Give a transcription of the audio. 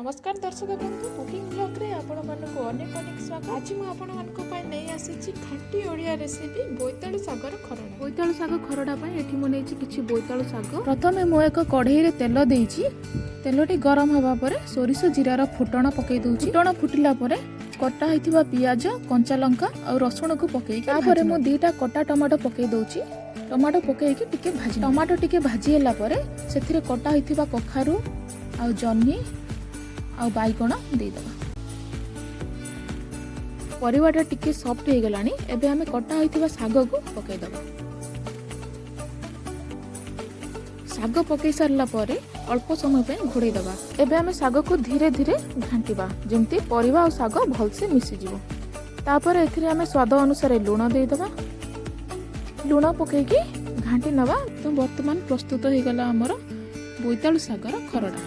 नमस्कार दर्शक बंधु कुकिंग ब्लॉग रे आपण मानक अनेक अनेक स्वागत। आज मैं आपण मानक पय नै आसीछि खाटी ओडिया रेसिपी बोईताळु सागर खरडा। बोईताळु साग खरडा पय एठी मु नेछि किछि बोईताळु साग। प्रथमे मु एक कढ़ई रे तेल देइछि। तेलटी गरम हबा परे सोरिष जीरार फुटण पकई दउछि। फुटण फुटिला परे कटा हैथिबा पियाज कंचा लंका और रसुण को पकई के तापरे मु दीटा कटा टमाटो पकई दउछि। टमाटो पकई के टिके भाजी टमाटो टिके भाजी होला परे सेथिरे कटा हैथिबा कखारु आ जन्नी आ बैगण देदेबा। परिवाटा टिके सॉफ्ट हो गलानी। एबे हमें कटा होइतिबा साग को पकई दबा। साग पकई सारला परे अल्प समय पे घोड़े दबा। एबे हमें साग को धीरे धीरे घांटिबा जेमती परिवा और साग भल से मिसी जिवो। तापर एथिरे हमें स्वाद अनुसार लूण दे दबा। लूण पकई की घांटी नबा। तो वर्तमान प्रस्तुत हो गला हमर बोईताळु सागर खरडा।